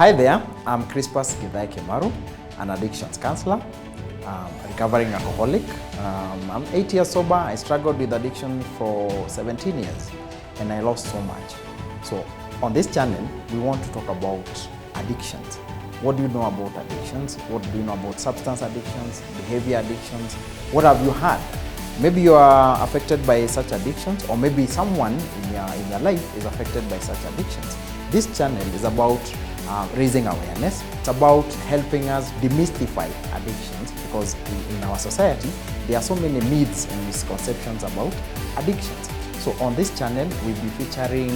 Hi there, I'm Crispus Kemaru, an addictions counselor, recovering alcoholic. I'm 8 years sober. I struggled with addiction for 17 years and I lost so much. So on this channel, we want to talk about addictions. What do you know about addictions? What do you know about substance addictions, behavior addictions? What have you had? Maybe you are affected by such addictions, or maybe someone in your life is affected by such addictions. This channel is about raising awareness. It's about helping us demystify addictions, because in our society, there are so many myths and misconceptions about addictions. So on this channel, we'll be featuring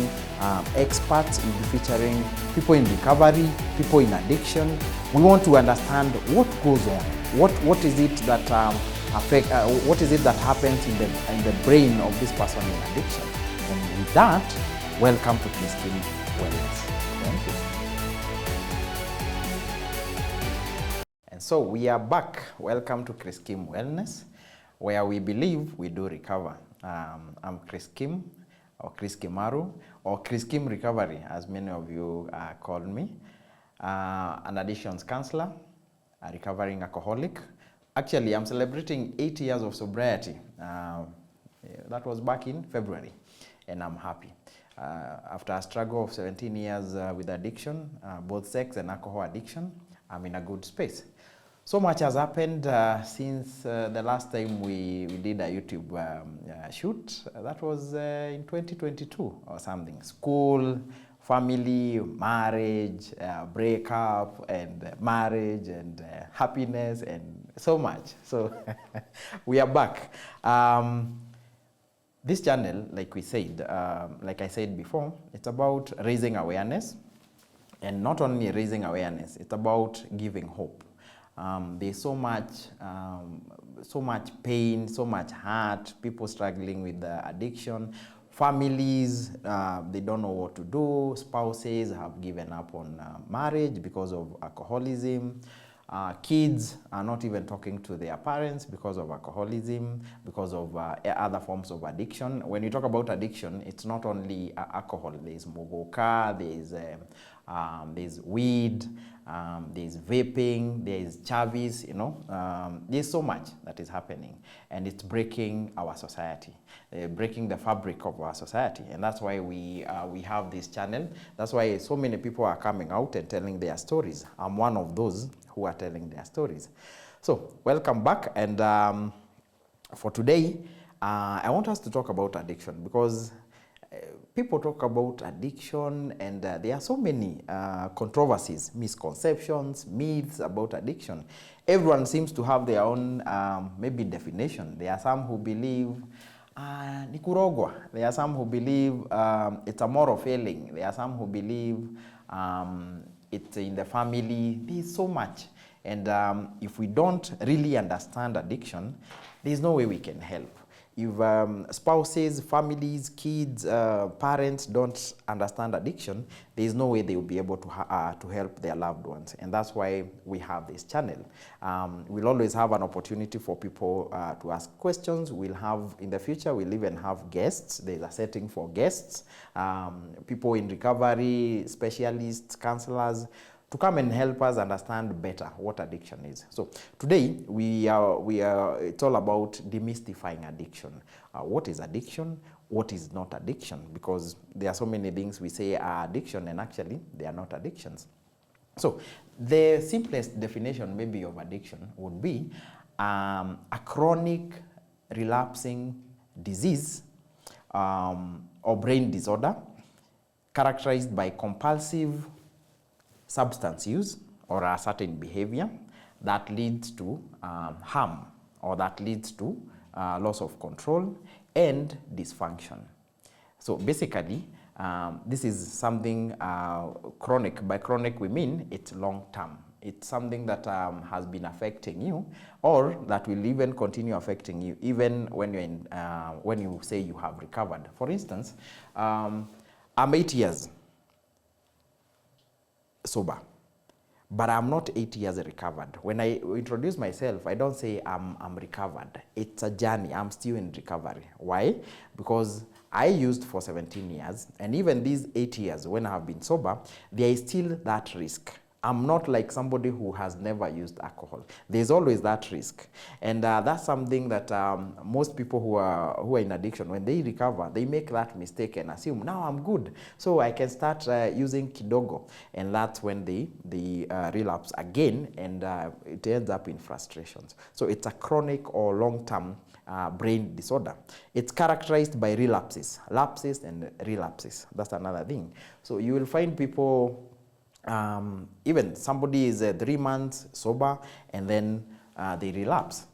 experts, we'll be featuring people in recovery, people in addiction. We want to understand what goes on, what is it that what is it that happens in the brain of this person in addiction. And with that, welcome to Christian Wellness. Thank you. And so we are back. Welcome to Chris Kim Wellness, where we believe we do recover. I'm Chris Kim, or Chris Kemaru, or Chris Kim Recovery, as many of you call me. An addictions counselor, a recovering alcoholic. Actually, I'm celebrating 8 years of sobriety. That was back in February, and I'm happy. After a struggle of 17 years with addiction, both sex and alcohol addiction, I'm in a good space. So much has happened since the last time we did a YouTube shoot. That was in 2022 or something. School, family, marriage, breakup, and marriage, and happiness, and so much. So we are back. This channel, like I said before, it's about raising awareness, and not only raising awareness, it's about giving hope. There's so much pain, so much hurt, people struggling with the addiction, families, they don't know what to do, spouses have given up on marriage because of alcoholism, kids are not even talking to their parents because of alcoholism, because of other forms of addiction. When you talk about addiction, it's not only alcohol. There's mogoka, there's weed, there's vaping, there's chavis, there's so much that is happening, and it's breaking our society, breaking the fabric of our society. And that's why we have this channel. That's why so many people are coming out and telling their stories. I'm one of those who are telling their stories. So welcome back, and for today, I want us to talk about addiction, because people talk about addiction, and there are so many controversies, misconceptions, myths about addiction. Everyone seems to have their own maybe definition. There are some who believe ni kurogwa. There are some who believe it's a moral failing. There are some who believe it's in the family. There's so much. And if we don't really understand addiction, there's no way we can help. If spouses, families, kids, parents don't understand addiction, there is no way they will be able to help their loved ones. And that's why we have this channel. We'll always have an opportunity for people to ask questions. We'll have, in the future, we'll even have guests. There's a setting for guests, people in recovery, specialists, counselors, to come and help us understand better what addiction is. So today it's all about demystifying addiction. What is addiction? What is not addiction? Because there are so many things we say are addiction, and actually they are not addictions. So the simplest definition maybe of addiction would be a chronic relapsing disease or brain disorder characterized by compulsive substance use or a certain behavior that leads to harm, or that leads to loss of control and dysfunction. So basically, this is something chronic. By chronic, we mean it's long term. It's something that has been affecting you, or that will even continue affecting you even when you're when you say you have recovered. For instance, I'm 8 years sober, but I'm not 8 years recovered. When I introduce myself, I don't say I'm recovered. It's a journey. I'm still in recovery. Why? Because I used for 17 years, and even these 8 years when I have been sober, there is still that risk. I'm not like somebody who has never used alcohol. There's always that risk. And that's something that most people who are in addiction, when they recover, they make that mistake and assume, now I'm good, so I can start using kidogo. And that's when they relapse again, and it ends up in frustrations. So it's a chronic or long-term brain disorder. It's characterized by relapses, lapses and relapses. That's another thing. So you will find people, even somebody is 3 months sober, and then they relapse,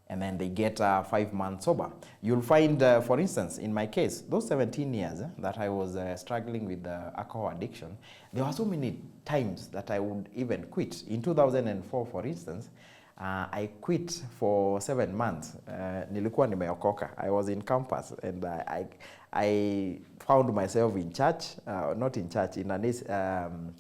and then they get 5 months sober. You'll find, for instance, in my case, those 17 years that I was struggling with alcohol addiction, there were so many times that I would even quit. In 2004, for instance, I quit for 7 months. Nilikuwa nimeokoka. I was in campus, and I found myself in church, not in church, in an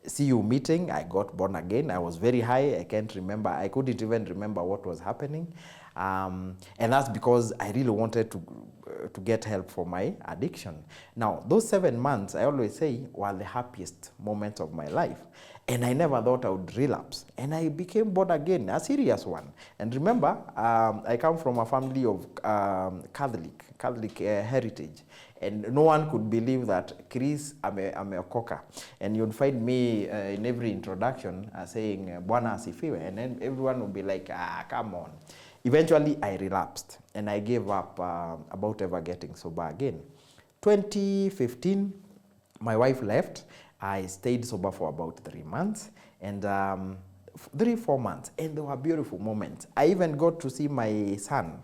CU meeting. I got born again. I was very high. I can't remember. I couldn't even remember what was happening. And that's because I really wanted to get help for my addiction. Now, those 7 months, I always say, were the happiest moments of my life. And I never thought I would relapse. And I became born again, a serious one. And remember, I come from a family of Catholic heritage. And no one could believe that Chris ameokoka. And you'd find me in every introduction saying, Bwana asifiwe. And then everyone would be like, come on. Eventually, I relapsed. And I gave up about ever getting sober again. 2015, my wife left. I stayed sober for about 3 months. And 3-4 months. And there were beautiful moments. I even got to see my son,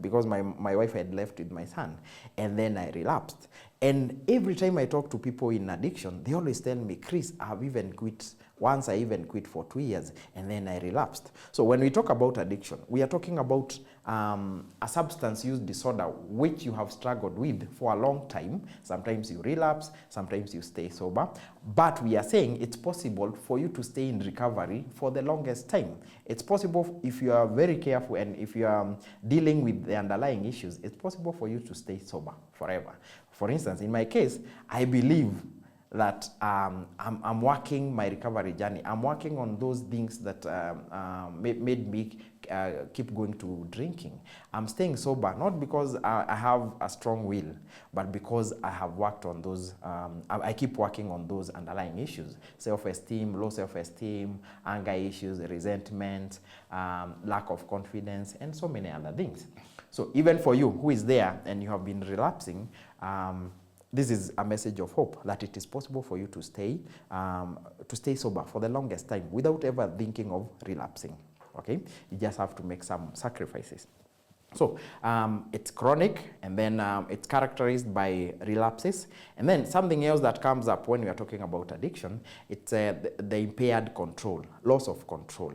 because my wife had left with my son, and then I relapsed. And every time I talk to people in addiction, they always tell me, Chris, I've even quit. Once I even quit for 2 years, and then I relapsed. So when we talk about addiction, we are talking about a substance use disorder which you have struggled with for a long time. Sometimes you relapse, sometimes you stay sober. But we are saying it's possible for you to stay in recovery for the longest time. It's possible if you are very careful, and if you are dealing with the underlying issues, it's possible for you to stay sober forever. For instance, in my case, I believe that I'm working my recovery journey. I'm working on those things that made me keep going to drinking. I'm staying sober, not because I have a strong will, but because I have worked on those, I keep working on those underlying issues. Self-esteem, low self-esteem, anger issues, resentment, lack of confidence, and so many other things. So even for you who is there and you have been relapsing, this is a message of hope that it is possible for you to stay sober for the longest time without ever thinking of relapsing. Okay, you just have to make some sacrifices. So it's chronic, and then it's characterized by relapses. And then something else that comes up when we are talking about addiction, it's the impaired control, loss of control.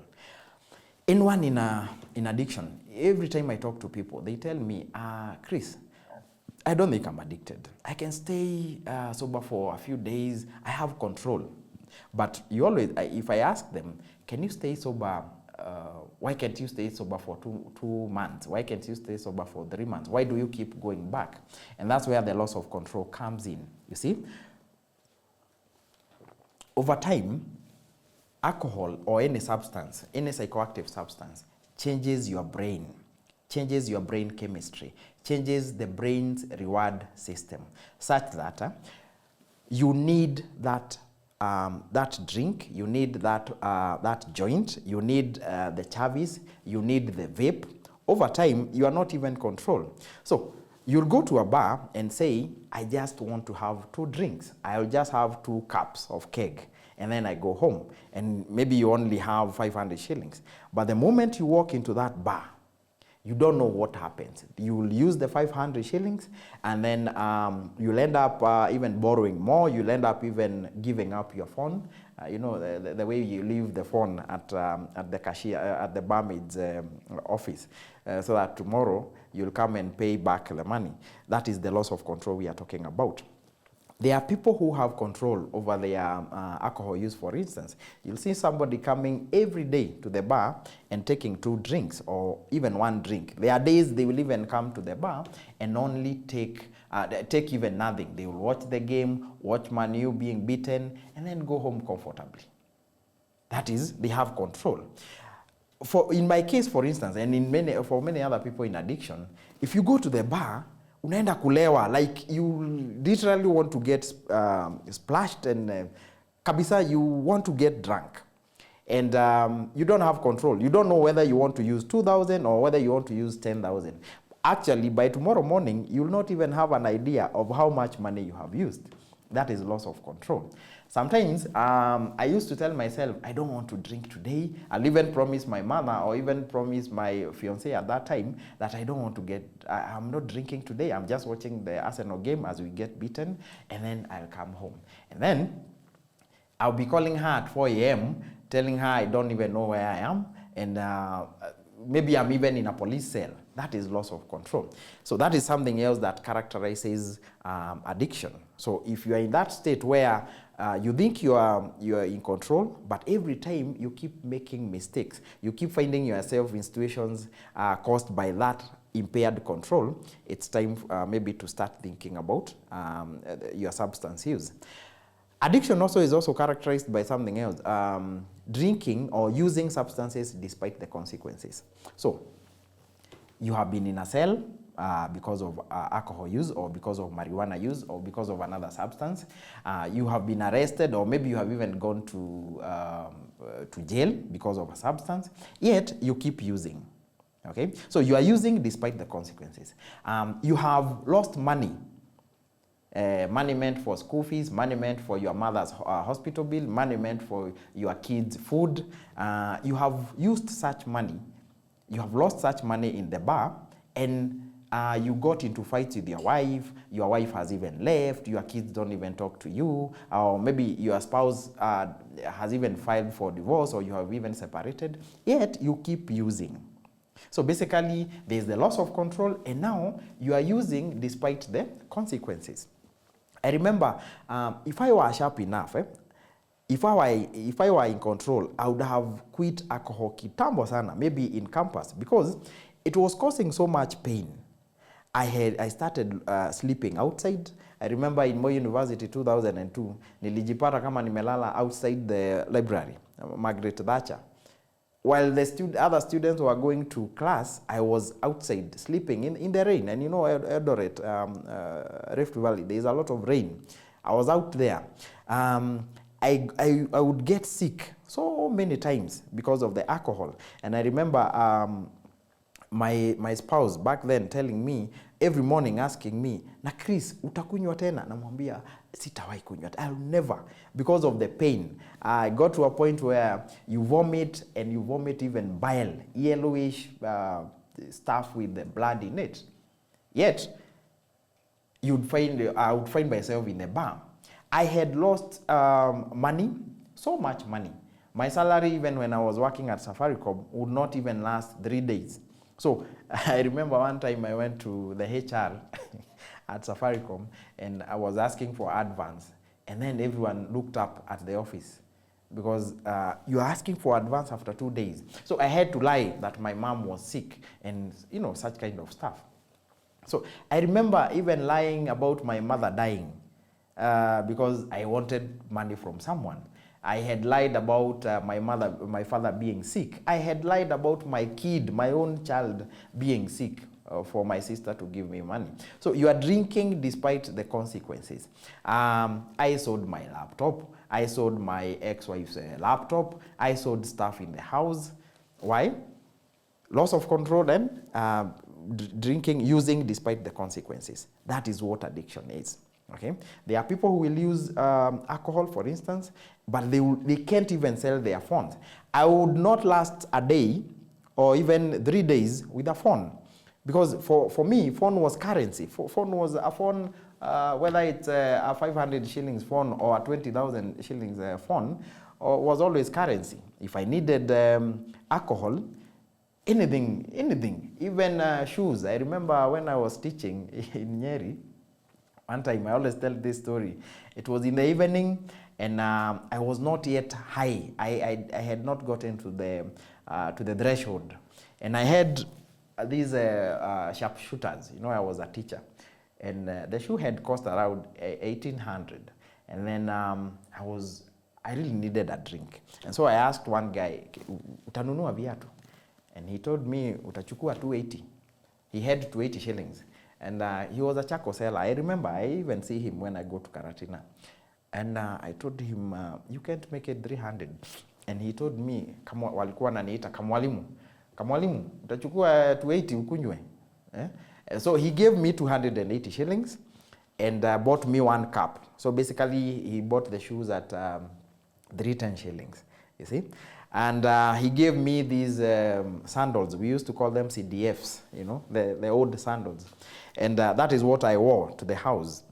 Anyone in addiction, every time I talk to people, they tell me, Chris, I don't think I'm addicted. I can stay sober for a few days. I have control. But you always, if I ask them, can you stay sober? Why can't you stay sober for two months? Why can't you stay sober for 3 months? Why do you keep going back? And that's where the loss of control comes in. You see, over time, alcohol or any substance, any psychoactive substance, changes your brain chemistry, changes the brain's reward system, such that you need that drink, you need that joint, you need the chavis, you need the vape. Over time, you are not even controlled. So you'll go to a bar and say, I just want to have 2 drinks. I'll just have 2 cups of keg. And then I go home. And maybe you only have 500 shillings. But the moment you walk into that bar, you don't know what happens. You will use the 500 shillings, and then you'll end up even borrowing more. You'll end up even giving up your phone. You know, the way you leave the phone at the cashier, at the barmaid's office, so that tomorrow you'll come and pay back the money. That is the loss of control we are talking about. There are people who have control over their alcohol use. For instance, you'll see somebody coming every day to the bar and taking 2 drinks or even 1 drink. There are days they will even come to the bar and only take even nothing. They will watch the game, watch Man U being beaten, and then go home comfortably. That is, they have control. In my case, for instance, and for many other people in addiction, if you go to the bar, unaenda kulewa, like you literally want to get splashed and kabisa, you want to get drunk. And you don't have control. You don't know whether you want to use 2,000 or whether you want to use 10,000. Actually, by tomorrow morning, you'll not even have an idea of how much money you have used. That is loss of control. Sometimes I used to tell myself, I don't want to drink today. I'll even promise my mother or even promise my fiancé at that time that I don't want to I'm not drinking today. I'm just watching the Arsenal game as we get beaten, and then I'll come home. And then I'll be calling her at 4 a.m., telling her I don't even know where I am, and maybe I'm even in a police cell. That is loss of control. So that is something else that characterizes addiction. So if you are in that state where you think you are in control, but every time you keep making mistakes, you keep finding yourself in situations caused by that impaired control, it's time maybe to start thinking about your substance use. Addiction is also characterized by something else, drinking or using substances despite the consequences. So you have been in a cell because of alcohol use or because of marijuana use or because of another substance. You have been arrested, or maybe you have even gone to jail because of a substance, yet you keep using. Okay, so you are using despite the consequences. You have lost money. Money meant for school fees, money meant for your mother's hospital bill, money meant for your kids' food. You have used such money. You have lost such money in the bar, and you got into fights with your wife has even left, your kids don't even talk to you, or maybe your spouse has even filed for divorce, or you have even separated, yet you keep using. So basically, there's the loss of control, and now you are using despite the consequences. I remember, if I were sharp enough, if I were in control, I would have quit alcohol kitambo sana, maybe in campus, because it was causing so much pain. I started sleeping outside. I remember in Moi University 2002, nilijipata kama nimelala outside the library, Margaret Thatcher. While the other students were going to class, I was outside sleeping in the rain. And you know, Eldoret, Rift Valley, there is a lot of rain. I was out there. I would get sick so many times because of the alcohol. And I remember my spouse back then telling me, every morning asking me, na Chris, utakunywa tena? Namwambia, sitawahi kunywa. I'll never, because of the pain. I got to a point where you vomit, and you vomit even bile, yellowish stuff with the blood in it. Yet, I would find myself in a bar. I had lost money, so much money. My salary, even when I was working at Safaricom, would not even last 3 days. So I remember one time I went to the HR at Safaricom, and I was asking for advance. And then everyone looked up at the office, because you're asking for advance after 2 days. So I had to lie that my mom was sick and, you know, such kind of stuff. So I remember even lying about my mother dying because I wanted money from someone. I had lied about my father being sick. I had lied about my kid, my own child, being sick for my sister to give me money. So you are drinking despite the consequences. I sold my laptop. I sold my ex-wife's laptop. I sold stuff in the house. Why? Loss of control and drinking, using despite the consequences. That is what addiction is. Okay, there are people who will use alcohol, for instance, but they can't even sell their phones. I would not last a day or even 3 days with a phone, because for me, phone was currency. Phone was a phone, whether it's a 500 shillings phone or a 20,000 shillings phone, was always currency. If I needed alcohol, anything, even shoes. I remember when I was teaching in Nyeri, One time, I always tell this story. It was in the evening, and I was not yet high. I had not gotten to the threshold, and I had these sharpshooters. You know, I was a teacher, and the shoe had cost around 1,800, and then I really needed a drink, and so I asked one guy, "Utanunua viatu?" And he told me, "Utachukua 280." He had 280 shillings. And he was a charcoal seller. I remember, I even see him when I go to Karatina. And I told him, you can't make it 300. And he told me, walikuwa naniita kamwalimu. Kamwalimu, utachukua 280 ukunywe. So he gave me 280 shillings and bought me one cup. So basically, he bought the shoes at 310 shillings, you see. And he gave me these sandals. We used to call them CDFs, you know, the old sandals. And that is what I wore to the house.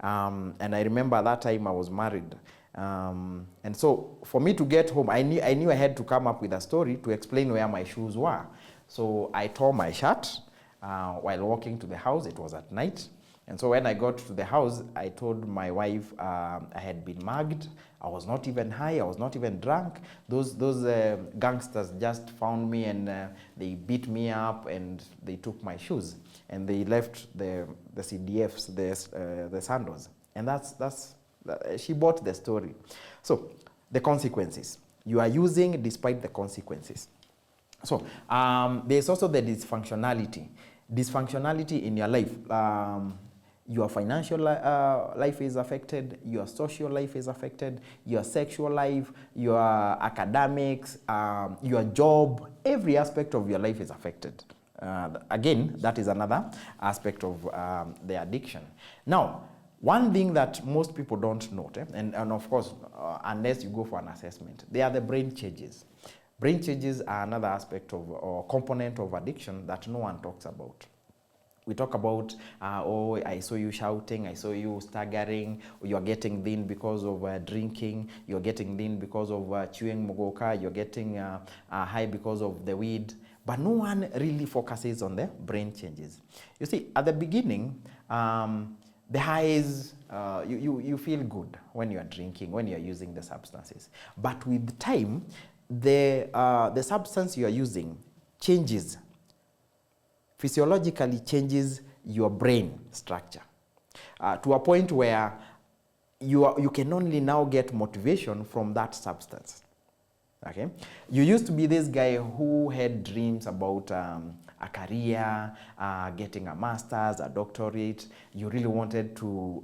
And I remember that time I was married. And so for me to get home, I knew I had to come up with a story to explain where my shoes were. So I tore my shirt while walking to the house. It was at night. And so when I got to the house, I told my wife I had been mugged. I was not even high. I was not even drunk. Those gangsters just found me, and they beat me up, and they took my shoes, and they left the CDFs, the sandals. And she bought the story. So the consequences. You are using despite the consequences. So there's also the dysfunctionality. Dysfunctionality in your life. Your financial life is affected, your social life is affected, your sexual life, your academics, your job, every aspect of your life is affected. Again, that is another aspect of the addiction. Now, one thing that most people don't note, and of course, unless you go for an assessment, they are the brain changes. Brain changes are another aspect of or component of addiction that no one talks about. We talk about, oh, I saw you shouting, I saw you staggering, you are getting thin because of drinking, you're getting thin because of chewing mogoka, you're getting high because of the weed. But no one really focuses on the brain changes. You see, at the beginning, the highs, you feel good when you are drinking, when you are using the substances. But with time, the substance you are using changes, physiologically changes your brain structure to a point where you can only now get motivation from that substance. Okay, you used to be this guy who had dreams about a career, getting a master's, a doctorate. You really wanted to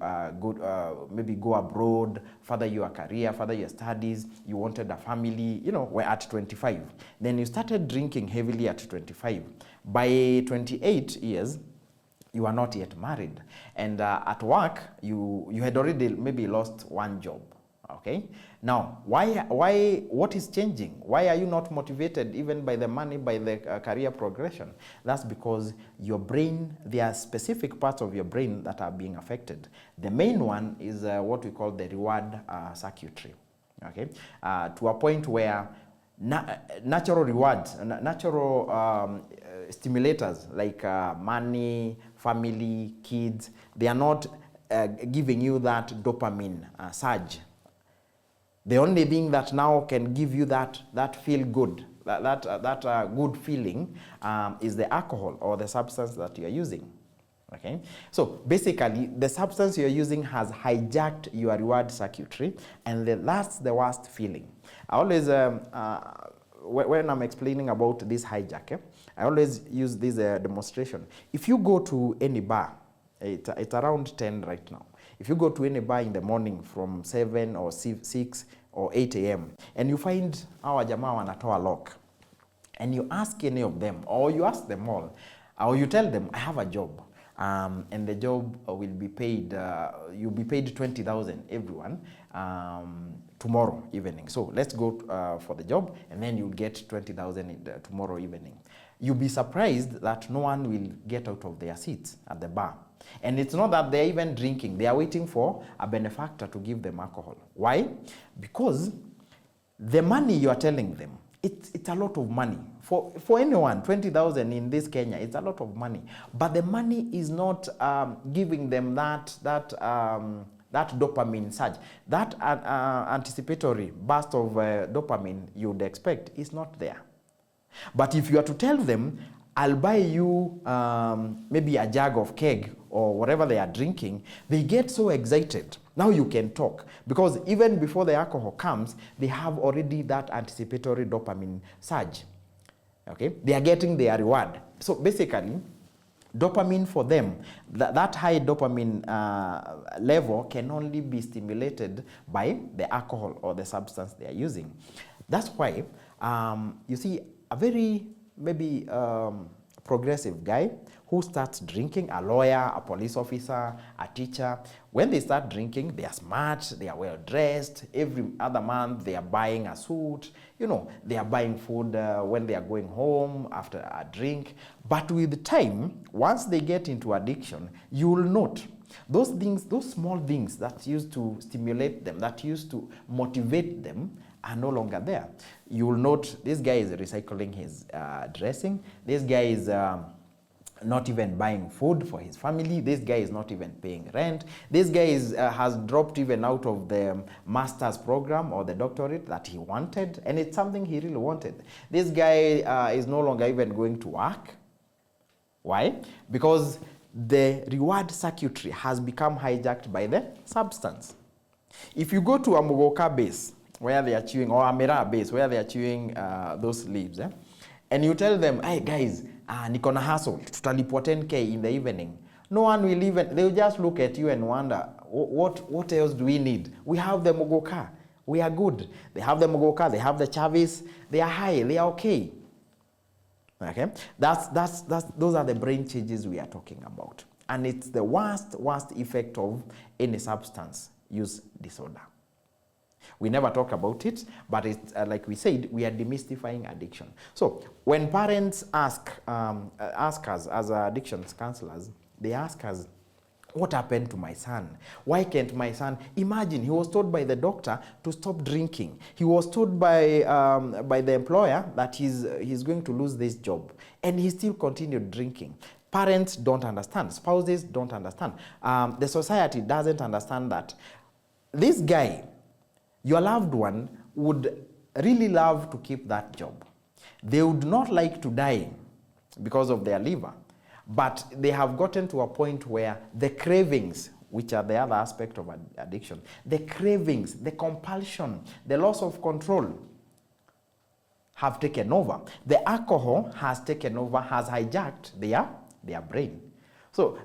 maybe go abroad, further your career, further your studies. You wanted a family, you know, we're at 25. Then you started drinking heavily at 25. By 28 years, you are not yet married. And at work, you had already maybe lost one job. Okay, now what is changing? Why are you not motivated even by the money, by the career progression? That's because your brain, there are specific parts of your brain that are being affected. The main one is what we call the reward circuitry. Okay, to a point where natural rewards, natural stimulators like money, family, kids, they are not giving you that dopamine surge. The only thing that now can give you that feel good, that good feeling is the alcohol or the substance that you are using. Okay, so basically the substance you are using has hijacked your reward circuitry, and that's the worst feeling. I always, when I'm explaining about this hijack, I always use this demonstration. If you go to any bar, it's around 10 right now. If you go to any bar in the morning from 7 or 6 or 8 a.m. and you find our jamaa wanatoa lock, and you ask any of them, or you ask them all, or you tell them, I have a job, and the job will be paid, you'll be paid 20,000 everyone tomorrow evening. So let's go for the job, and then you'll get 20,000 tomorrow evening. You'll be surprised that no one will get out of their seats at the bar. And it's not that they're even drinking. They are waiting for a benefactor to give them alcohol. Why? Because the money you are telling them it's a lot of money. For anyone, 20,000 in this Kenya, it's a lot of money. But the money is not giving them that dopamine surge. That anticipatory burst of dopamine you'd expect is not there. But if you are to tell them, I'll buy you maybe a jug of keg or whatever they are drinking, they get so excited. Now you can talk. Because even before the alcohol comes, they have already that anticipatory dopamine surge. Okay? They are getting their reward. So basically, dopamine for them, that high dopamine level can only be stimulated by the alcohol or the substance they are using. That's why you see a very maybe progressive guy who starts drinking, a lawyer, a police officer, a teacher. When they start drinking, they are smart, they are well dressed. Every other month, they are buying a suit. You know, they are buying food when they are going home after a drink. But with time, once they get into addiction, you will note those things, those small things that used to stimulate them, that used to motivate them, are no longer there. You will note this guy is recycling his dressing. This guy is not even buying food for his family. This guy is not even paying rent. This guy has dropped even out of the master's program or the doctorate that he wanted, and it's something he really wanted. This guy is no longer even going to work. Why? Because the reward circuitry has become hijacked by the substance. If you go to a Mugoka base, where they are chewing, or a Mera base, where they are chewing those leaves, and you tell them, hey guys, niko na hustle, tutalipwa 10K in the evening. No one will even, they will just look at you and wonder, what else do we need? We have the Mugoka, we are good. They have the Mugoka, they have the Chavis, they are high, they are okay. Okay, those are the brain changes we are talking about. And it's the worst effect of any substance use disorder. We never talk about it, but it's like we said, we are demystifying addiction. So when parents ask us as addictions counselors, they ask us, what happened to my son? Why can't my son? Imagine, he was told by the doctor to stop drinking. He was told by the employer that he's going to lose this job, and he still continued drinking. Parents don't understand. Spouses don't understand. The society doesn't understand that this guy, your loved one, would really love to keep that job. They would not like to die because of their liver. But they have gotten to a point where the cravings, which are the other aspect of addiction, the cravings, the compulsion, the loss of control have taken over. The alcohol has taken over, has hijacked their brain. So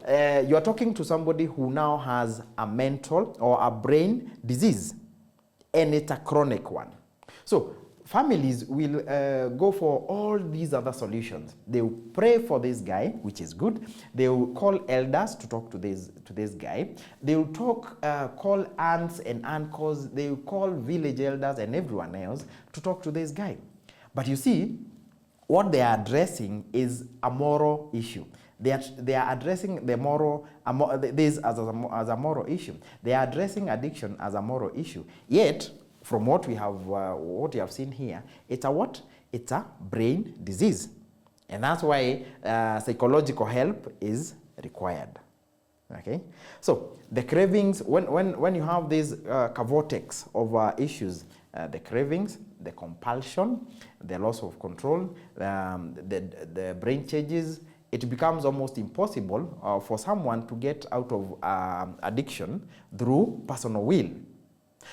you are talking to somebody who now has a mental or a brain disease, and it's a chronic one. So families will go for all these other solutions. They will pray for this guy, which is good. They will call elders to talk to this guy. They will call aunts and uncles. They will call village elders and everyone else to talk to this guy. But you see, what they are addressing is a moral issue. They are addressing the this as a moral issue. They are addressing addiction as a moral issue. Yet, from what we have seen here, it's a what? It's a brain disease. And that's why psychological help is required. Okay? So the cravings, when you have these vortex of issues, the cravings, the compulsion, the loss of control, the brain changes, it becomes almost impossible for someone to get out of addiction through personal will.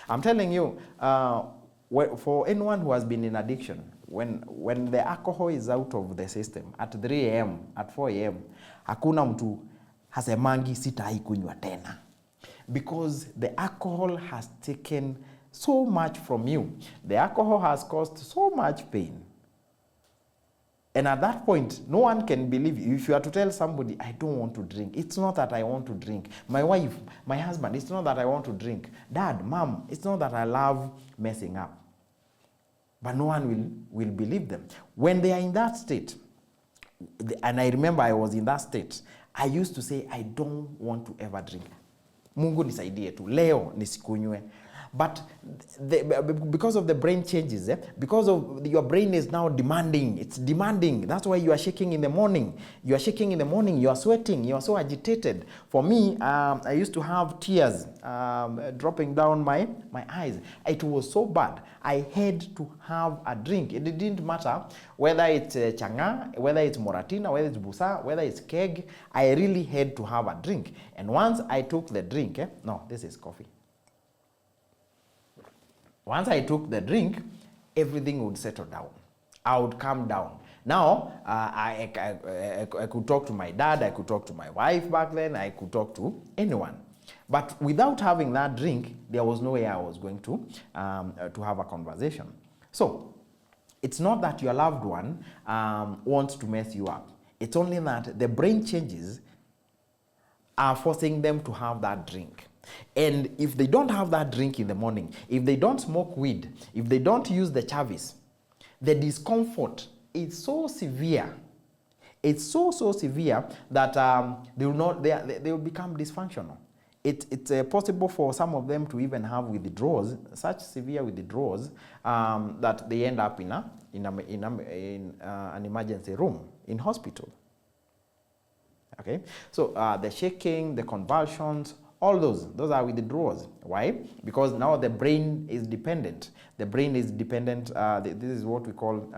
I'm telling you, for anyone who has been in addiction, when the alcohol is out of the system at 3 a.m., at 4 a.m., hakuna mtu hasemangi sitawahi kunywa tena. Because the alcohol has taken so much from you. The alcohol has caused so much pain. And at that point, no one can believe you. If you are to tell somebody, I don't want to drink, it's not that I want to drink. My wife, my husband, it's not that I want to drink. Dad, mom, it's not that I love messing up. But no one will believe them. When they are in that state, and I remember I was in that state, I used to say, I don't want to ever drink. Mungu nisaidie tu, leo nisikunywe. But because of the brain changes, because of your brain is now demanding, it's demanding. That's why you are shaking in the morning. You are shaking in the morning, you are sweating, you are so agitated. For me, I used to have tears dropping down my eyes. It was so bad. I had to have a drink. It didn't matter whether it's changa, whether it's moratina, whether it's busa, whether it's keg. I really had to have a drink. And once I took the drink, no, this is coffee. Once I took the drink, everything would settle down. I would calm down. Now, I could talk to my dad, I could talk to my wife back then, I could talk to anyone. But without having that drink, there was no way I was going to have a conversation. So, it's not that your loved one wants to mess you up. It's only that the brain changes are forcing them to have that drink. And if they don't have that drink in the morning, if they don't smoke weed, if they don't use the chavis, the discomfort is so severe. It's so severe that they will become dysfunctional. It's possible for some of them to even have withdrawals, such severe withdrawals that they end up in an emergency room in hospital. Okay, so the shaking, the convulsions, all those are withdrawals. Why? Because now the brain is dependent. The brain is dependent. This is what we call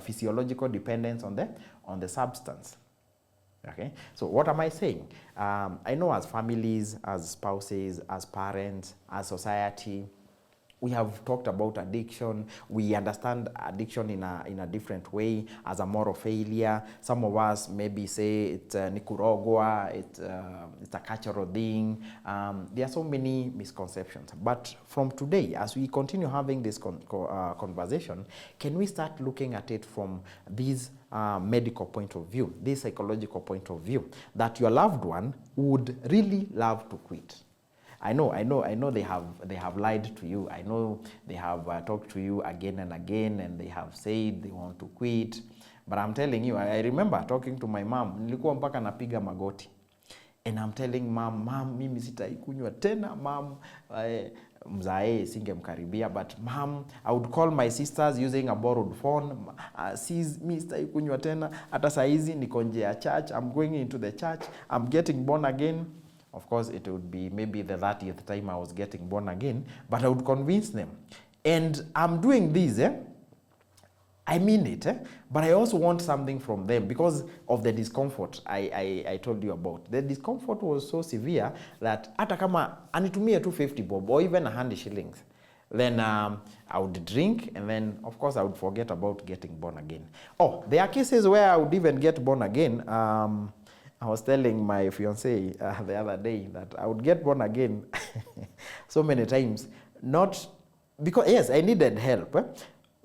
physiological dependence on the substance. Okay. So what am I saying? I know as families, as spouses, as parents, as society, we have talked about addiction. We understand addiction in a different way, as a moral failure. Some of us maybe say it's nikurogwa, it's a cultural thing. There are so many misconceptions. But from today, as we continue having this conversation, can we start looking at it from this medical point of view, this psychological point of view, that your loved one would really love to quit? I know they have lied to you. I know they have talked to you again and again, and they have said they want to quit. But I'm telling you, I remember talking to my mom. Nilikuwa mpaka napiga magoti. And I'm telling mom, mimi sitaikunywa tena, mom. Mzae singemkaribia, but mom, I would call my sisters using a borrowed phone. Sis, mimi sitaikunywa tena. Hata saa hizi niko nje ya church. I'm going into the church. I'm getting born again. Of course, it would be maybe the 30th time I was getting born again, but I would convince them. And I'm doing this, I mean it, but I also want something from them because of the discomfort I told you about. The discomfort was so severe that hata kama anitumie 250 bob or even 100 shillings, then I would drink, and then, of course, I would forget about getting born again. Oh, there are cases where I would even get born again. I was telling my fiancée the other day that I would get born again so many times, not because, yes, I needed help,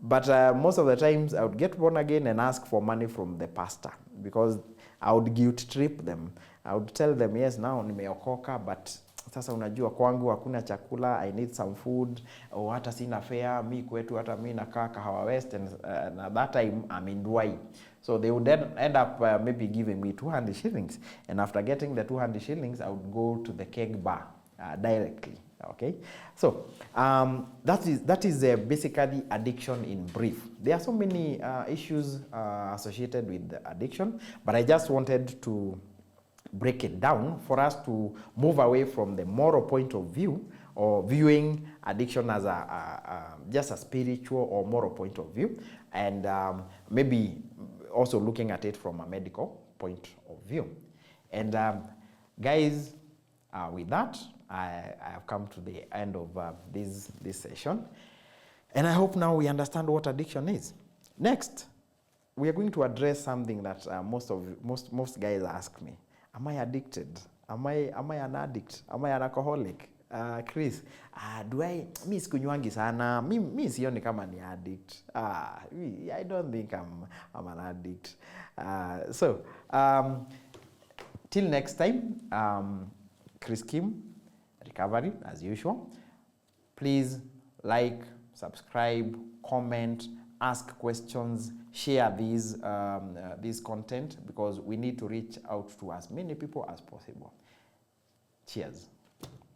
but most of the times I would get born again and ask for money from the pastor because I would guilt trip them. I would tell them, yes, now nimeokoka, but sasa unajua kwangu hakuna chakula, I need some food, or hata sina fare, mi kwetu hata mi nakaa Kahawa West, and at that time I'm in Duai. So they would then end up maybe giving me 200 shillings. And after getting the 200 shillings, I would go to the keg bar directly. Okay? So that is basically addiction in brief. There are so many issues associated with addiction, but I just wanted to break it down for us to move away from the moral point of view or viewing addiction as just a spiritual or moral point of view, and maybe also looking at it from a medical point of view. And guys, with that, I have come to the end of this session, and I hope now we understand what addiction is. Next, we are going to address something that most guys ask me. Am I addicted? Am I an addict? Am I an alcoholic? Chris, mi sikunywangi sana. Mi sioni kama ni addict. I don't think I'm an addict. So, till next time, Chris Kim, Recovery, as usual. Please like, subscribe, comment, ask questions, share this content, because we need to reach out to as many people as possible. Cheers.